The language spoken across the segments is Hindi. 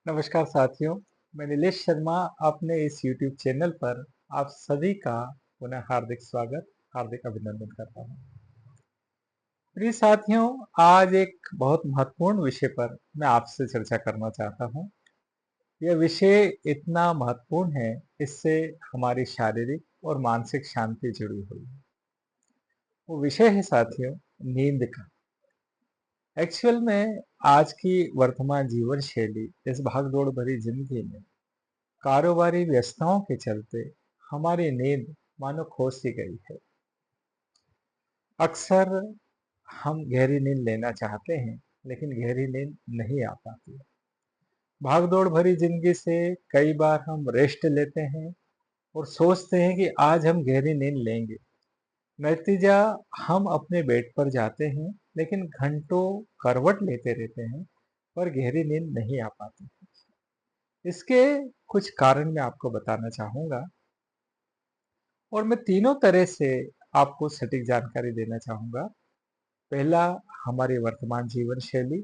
नमस्कार साथियों, मैं नीलेश शर्मा अपने इस YouTube चैनल पर आप सभी का पुनः हार्दिक स्वागत, हार्दिक अभिनंदन करता हूँ। प्रिय साथियों, आज एक बहुत महत्वपूर्ण विषय पर मैं आपसे चर्चा करना चाहता हूँ। यह विषय इतना महत्वपूर्ण है, इससे हमारी शारीरिक और मानसिक शांति जुड़ी हुई है। वो विषय है साथियों, नींद का। एक्चुअल में आज की वर्तमान जीवन शैली, इस भागदौड़ भरी जिंदगी में कारोबारी व्यस्तताओं के चलते हमारी नींद मानो खो सी गई है। अक्सर हम गहरी नींद लेना चाहते हैं, लेकिन गहरी नींद नहीं आ पाती। भागदौड़ भरी जिंदगी से कई बार हम रेस्ट लेते हैं और सोचते हैं कि आज हम गहरी नींद लेंगे। नतीजा, हम अपने बेड पर जाते हैं, लेकिन घंटों करवट लेते रहते हैं, पर गहरी नींद नहीं आ पाती। इसके कुछ कारण मैं आपको बताना चाहूंगा और मैं तीनों तरह से आपको सटीक जानकारी देना चाहूंगा। पहला, हमारी वर्तमान जीवन शैली।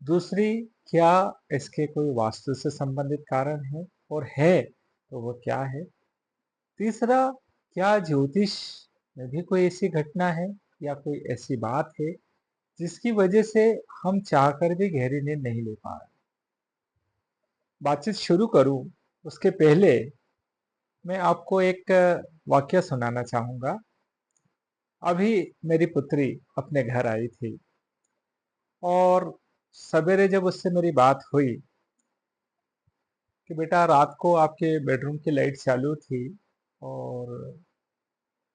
दूसरी, क्या इसके कोई वास्तु से संबंधित कारण है, और है तो वो क्या है। तीसरा, क्या ज्योतिष में भी कोई ऐसी घटना है या कोई ऐसी बात है जिसकी वजह से हम चाहकर भी गहरी नींद नहीं ले पा रहे। बातचीत शुरू करूं उसके पहले मैं आपको एक वाक्य सुनाना चाहूंगा। अभी मेरी पुत्री अपने घर आई थी और सवेरे जब उससे मेरी बात हुई कि बेटा, रात को आपके बेडरूम की लाइट चालू थी और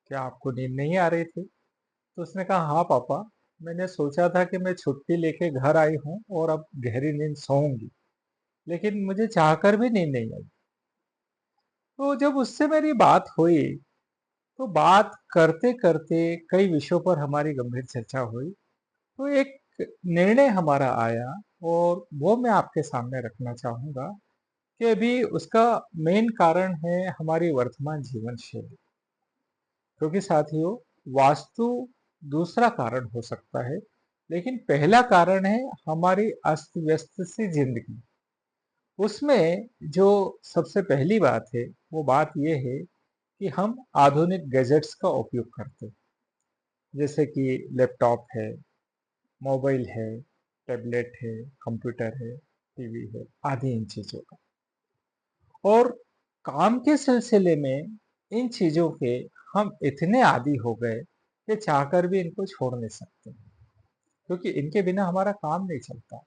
क्या आपको नींद नहीं आ रही थी? तो उसने कहा, हाँ पापा, मैंने सोचा था कि मैं छुट्टी लेके घर आई हूँ और अब गहरी नींद सोऊंगी, लेकिन मुझे चाहकर भी नींद नहीं आई। तो जब उससे मेरी बात हुई, तो बात करते करते कई विषयों पर हमारी गंभीर चर्चा हुई। तो एक निर्णय हमारा आया और वो मैं आपके सामने रखना चाहूंगा कि अभी उसका मेन कारण है हमारी वर्तमान जीवन शैली। क्योंकि साथियों, वास्तु दूसरा कारण हो सकता है, लेकिन पहला कारण है हमारी अस्त व्यस्त सी जिंदगी। उसमें जो सबसे पहली बात है, वो बात यह है कि हम आधुनिक गैजेट्स का उपयोग करते हैं, जैसे कि लैपटॉप है, मोबाइल है, टैबलेट है, कंप्यूटर है, टीवी है, आदि इन चीजों का। और काम के सिलसिले में इन चीजों के हम इतने आदी हो गए कि चाहकर भी इनको छोड़ नहीं सकते, क्योंकि इनके बिना हमारा काम नहीं चलता।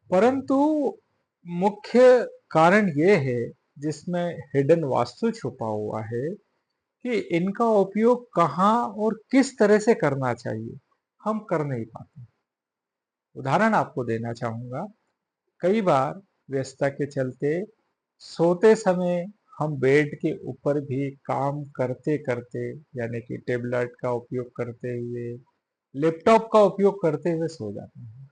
परंतु मुख्य कारण ये है, जिसमें हिडन वास्तु छुपा हुआ है, कि इनका उपयोग कहाँ और किस तरह से करना चाहिए, हम कर नहीं पाते। उदाहरण आपको देना चाहूंगा। कई बार व्यस्तता के चलते सोते समय हम बेड के ऊपर भी काम करते करते, यानी कि टेबलेट का उपयोग करते हुए, लैपटॉप का उपयोग करते हुए सो जाते हैं।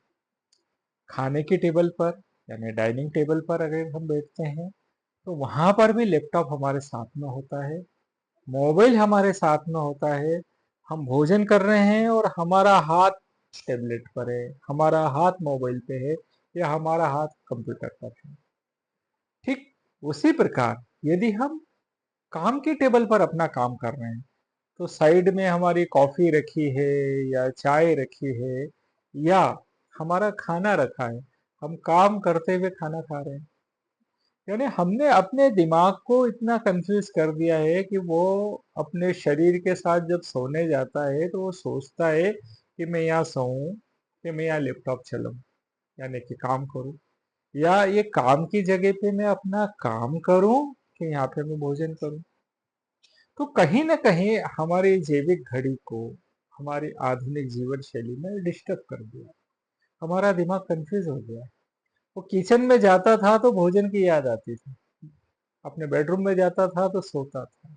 खाने की टेबल पर, यानी डाइनिंग टेबल पर अगर हम बैठते हैं, तो वहां पर भी लैपटॉप हमारे साथ में होता है, मोबाइल हमारे साथ में होता है। हम भोजन कर रहे हैं और हमारा हाथ टेबलेट पर है, हमारा हाथ मोबाइल पे है, या हमारा हाथ कंप्यूटर पर है। ठीक उसी प्रकार, यदि हम काम की टेबल पर अपना काम कर रहे हैं, तो साइड में हमारी कॉफी रखी है या चाय रखी है, या हमारा खाना रखा है, हम काम करते हुए खाना खा रहे हैं। यानी हमने अपने दिमाग को इतना कंफ्यूज कर दिया है कि वो अपने शरीर के साथ जब सोने जाता है, तो वो सोचता है कि मैं यहाँ सोऊं, कि मैं यहाँ लैपटॉप चलाऊं, यानी कि काम करूं, या ये काम की जगह पे मैं अपना काम करूं, कि यहाँ पे मैं भोजन करूं। तो कहीं ना कहीं हमारी जैविक घड़ी को हमारी आधुनिक जीवन शैली में डिस्टर्ब कर दिया। हमारा दिमाग कंफ्यूज हो गया। वो किचन में जाता था तो भोजन की याद आती थी, अपने बेडरूम में जाता था तो सोता था।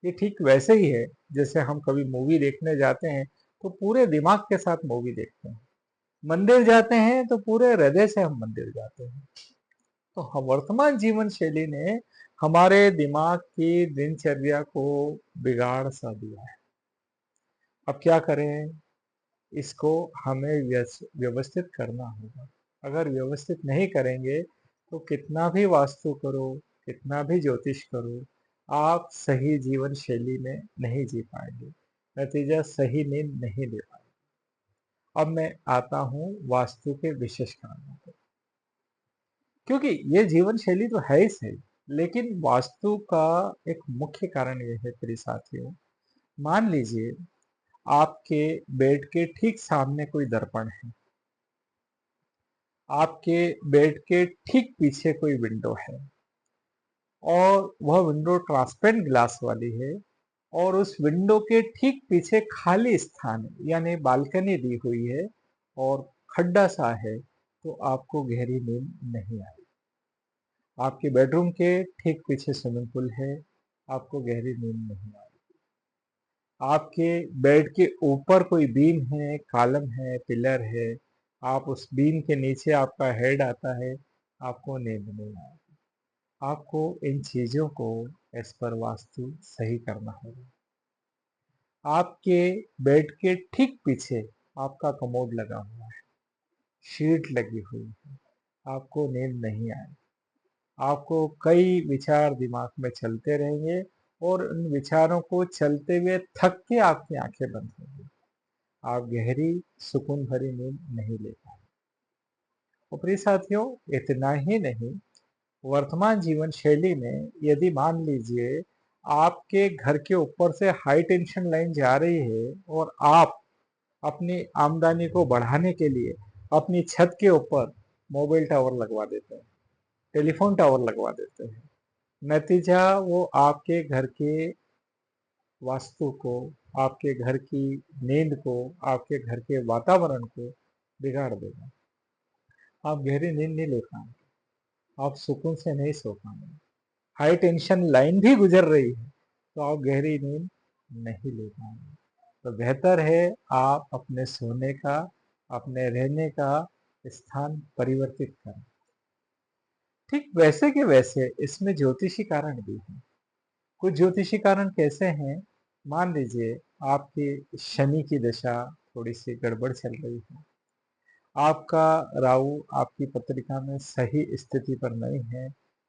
ये ठीक वैसे ही है, जैसे हम कभी मूवी देखने जाते हैं तो पूरे दिमाग के साथ मूवी देखते हैं, मंदिर जाते हैं तो पूरे हृदय से हम मंदिर जाते हैं। तो वर्तमान जीवन शैली ने हमारे दिमाग की दिनचर्या को बिगाड़ सा दिया है। अब क्या करें? इसको हमें व्यवस्थित करना होगा। अगर व्यवस्थित नहीं करेंगे तो कितना भी वास्तु करो, कितना भी ज्योतिष करो, आप सही जीवन शैली में नहीं जी पाएंगे, नतीजा सही नींद नहीं ले पाएंगे। अब मैं आता हूँ वास्तु के विशेष कारणों पर, क्योंकि ये जीवन शैली तो है ही सही, लेकिन वास्तु का एक मुख्य कारण ये है प्रिय साथियों। मान लीजिए आपके बेड के ठीक सामने कोई दर्पण है, आपके बेड के ठीक पीछे कोई विंडो है और वह विंडो ट्रांसपेरेंट ग्लास वाली है, और उस विंडो के ठीक पीछे खाली स्थान है, यानी बालकनी दी हुई है और खड्डा सा है, तो आपको गहरी नींद नहीं आएगी। आपके बेडरूम के ठीक पीछे स्विमिंग पूल है, आपको गहरी नींद नहीं आएगी। आपके बेड के ऊपर कोई बीम है, कॉलम है, पिलर है, आप उस बीम के नीचे आपका हेड आता है, आपको नींद नहीं आएगी। आपको इन चीजों को एज पर वास्तु सही करना होगा। आपके बेड के ठीक पीछे आपका कमोड लगा हुआ है, शीट लगी हुई है, आपको नींद नहीं आएगी। आपको कई विचार दिमाग में चलते रहेंगे और उन विचारों को चलते हुए थक के आपकी आंखें बंद होंगी। आप गहरी सुकून भरी नींद नहीं ले पाएंगे। और प्रिय साथियों, इतना ही नहीं, वर्तमान जीवन शैली में यदि मान लीजिए आपके घर के ऊपर से हाई टेंशन लाइन जा रही है और आप अपनी आमदनी को बढ़ाने के लिए अपनी छत के ऊपर मोबाइल टावर लगवा देते हैं, टेलीफोन टावर लगवा देते हैं, नतीजा वो आपके घर के वास्तु को, आपके घर की नींद को, आपके घर के वातावरण को बिगाड़ देगा। आप गहरी नींद नहीं ले पाएंगे, आप सुकून से नहीं सो पाएंगे। हाई टेंशन लाइन भी गुजर रही है तो आप गहरी नींद नहीं ले पाएंगे। तो बेहतर है आप अपने सोने का, अपने रहने का स्थान परिवर्तित करें। ठीक वैसे के वैसे इसमें ज्योतिषी कारण भी है। कुछ ज्योतिषी कारण कैसे हैं? मान लीजिए आपकी शनि की दशा थोड़ी सी गड़बड़ चल रही है, आपका राहु आपकी पत्रिका में सही स्थिति पर नहीं है,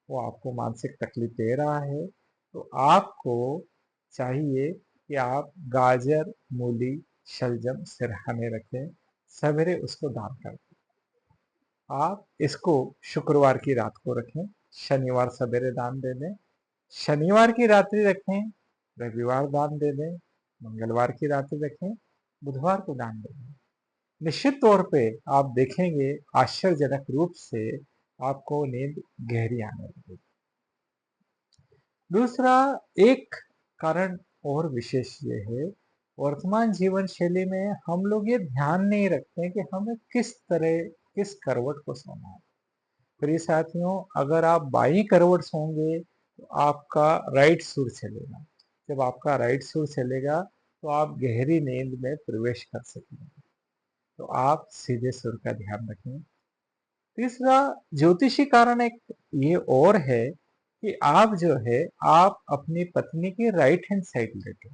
वो आपको मानसिक तकलीफ दे रहा है, तो आपको चाहिए कि आप गाजर, मूली, शलजम सिरहाने रखें, सवेरे उसको दान कर दें। आप इसको शुक्रवार की रात को रखें, शनिवार सवेरे दान दे दें, शनिवार की रात्रि रखें, रविवार दान दे दें, मंगलवार की रात्रि रखें, बुधवार को दान दे दें। निश्चित तौर पे आप देखेंगे आश्चर्यजनक रूप से आपको नींद गहरी आने लगेगी। दूसरा एक कारण और विशेष ये है, वर्तमान जीवन शैली में हम लोग ये ध्यान नहीं रखते कि हमें किस तरह, किस करवट को सोना है। प्रिय साथियों, अगर आप बाई करवट सोएंगे तो आपका राइट सुर चलेगा। जब आपका राइट सुर चलेगा तो आप गहरी नींद में प्रवेश कर सकेंगे। तो आप सीधे सुर का ध्यान रखें। तीसरा ज्योतिषी कारण एक ये और है कि आप जो है, आप अपनी पत्नी की राइट हैंड साइड लेटें।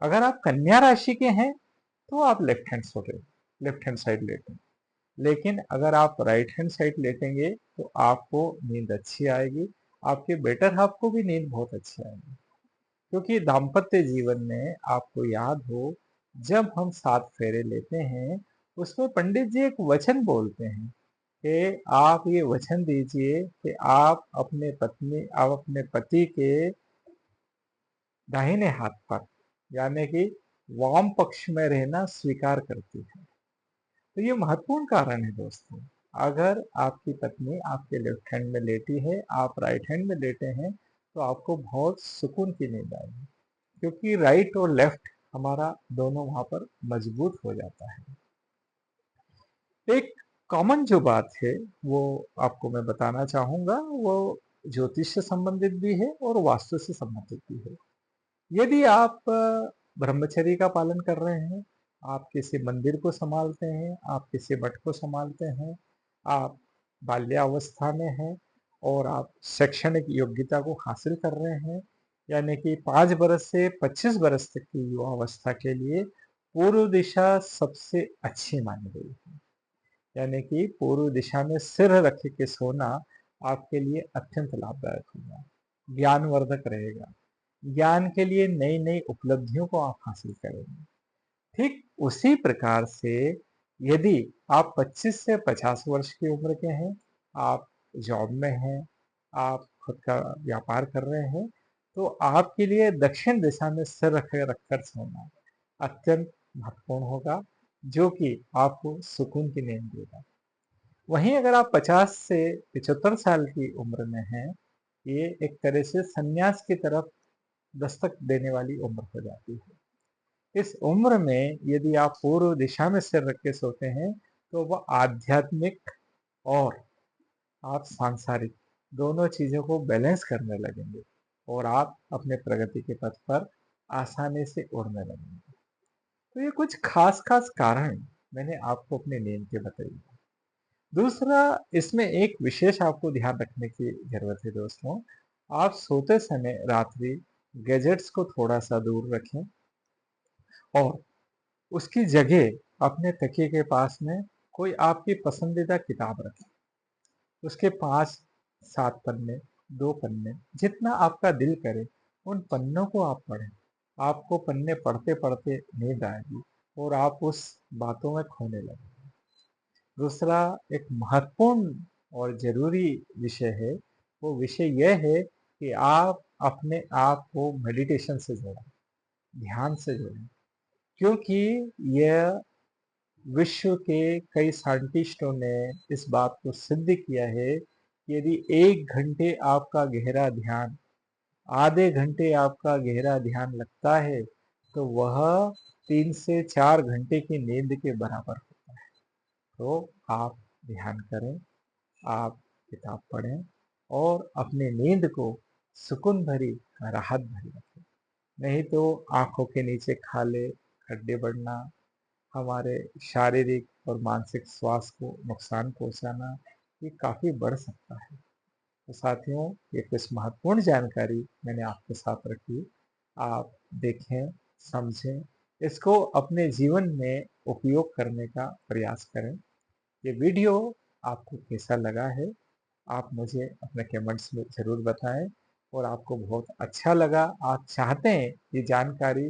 अगर आप कन्या राशि के हैं तो आप लेफ्ट हैंड साइड लेटें। लेकिन अगर आप राइट हैंड साइड लेटेंगे तो आपको नींद अच्छी आएगी, आपके बेटर हाफ को भी नींद बहुत अच्छी आएगी। क्योंकि दाम्पत्य जीवन में आपको याद हो, जब हम 7 फेरे लेते हैं, उसमें पंडित जी एक वचन बोलते हैं कि आप ये वचन दीजिए कि आप अपने पति के दाहिने हाथ पर, यानी कि वाम पक्ष में रहना स्वीकार करती है। तो ये महत्वपूर्ण कारण है दोस्तों। अगर आपकी पत्नी आपके लेफ्ट हैंड में लेटी है, आप राइट हैंड में लेटे हैं, तो आपको बहुत सुकून की नींद आएगी, क्योंकि राइट और लेफ्ट हमारा दोनों वहां पर मजबूत हो जाता है। एक कॉमन जो बात है वो आपको मैं बताना चाहूंगा, वो ज्योतिष से संबंधित भी है और वास्तु से संबंधित भी है। यदि आप ब्रह्मचर्य का पालन कर रहे हैं, आप किसी मंदिर को संभालते हैं, आप किसी मठ को संभालते हैं, आप बाल्यावस्था में हैं और आप शैक्षणिक योग्यता को हासिल कर रहे हैं, यानी कि 5 बरस से 25 बरस तक की युवावस्था के लिए पूर्व दिशा सबसे अच्छी मानी गई है। यानी कि पूर्व दिशा में सिर रख के सोना आपके लिए अत्यंत लाभदायक होगा, ज्ञानवर्धक रहेगा। ज्ञान के लिए नई नई उपलब्धियों को आप हासिल करेंगे। ठीक उसी प्रकार से यदि आप 25 से 50 वर्ष की उम्र के हैं, आप जॉब में हैं, आप खुद का व्यापार कर रहे हैं, तो आपके लिए दक्षिण दिशा में सिर रखकर सोना अत्यंत महत्वपूर्ण होगा, जो कि आपको सुकून की नींद देगा। वहीं अगर आप 50 से 75 साल की उम्र में हैं, ये एक तरह से संन्यास की तरफ दस्तक देने वाली उम्र हो जाती है। इस उम्र में यदि आप पूर्व दिशा में सिर रख के सोते हैं, तो वह आध्यात्मिक और आप सांसारिक दोनों चीजों को बैलेंस करने लगेंगे और आप अपने प्रगति के पथ पर आसानी से उड़ने लगेंगे। तो ये कुछ खास खास कारण मैंने आपको अपने नींद के बताए। दूसरा, इसमें एक विशेष आपको ध्यान रखने की जरूरत है दोस्तों। आप सोते समय रात्रि गैजेट्स को थोड़ा सा दूर रखें और उसकी जगह अपने तकिए के पास में कोई आपकी पसंदीदा किताब रखें। उसके 5-7 पन्ने, 2 पन्ने, जितना आपका दिल करे उन पन्नों को आप पढ़ें। आपको पन्ने पढ़ते पढ़ते नींद आएगी और आप उस बातों में खोने लगेंगे। दूसरा, एक महत्वपूर्ण और जरूरी विषय है, वो विषय यह है कि आप अपने आप को मेडिटेशन से जोड़ें, ध्यान से जोड़ें, क्योंकि यह विश्व के कई साइंटिस्टों ने इस बात को सिद्ध किया है कि यदि 1 घंटे आपका गहरा ध्यान, आधे घंटे आपका गहरा ध्यान लगता है, तो वह 3 से 4 घंटे की नींद के बराबर होता है। तो आप ध्यान करें, आप किताब पढ़ें और अपनी नींद को सुकून भरी, राहत भरी रखें। नहीं तो आंखों के नीचे खाले, खड्डे बढ़ना, हमारे शारीरिक और मानसिक स्वास्थ्य को नुकसान पहुंचाना, ये काफी बढ़ सकता है। तो साथियों, ये कुछ महत्वपूर्ण जानकारी मैंने आपके साथ रखी। आप देखें, समझें, इसको अपने जीवन में उपयोग करने का प्रयास करें। ये वीडियो आपको कैसा लगा है, आप मुझे अपने कमेंट्स में ज़रूर बताएं। और आपको बहुत अच्छा लगा, आप चाहते हैं ये जानकारी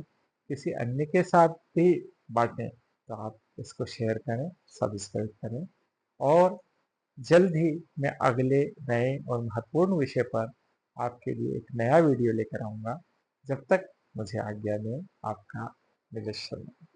किसी अन्य के साथ भी बांटें, तो आप इसको शेयर करें, सब्सक्राइब करें। और जल्द ही मैं अगले नए और महत्वपूर्ण विषय पर आपके लिए एक नया वीडियो लेकर आऊँगा। जब तक मुझे आज्ञा दें, आपका नीलेश शर्मा।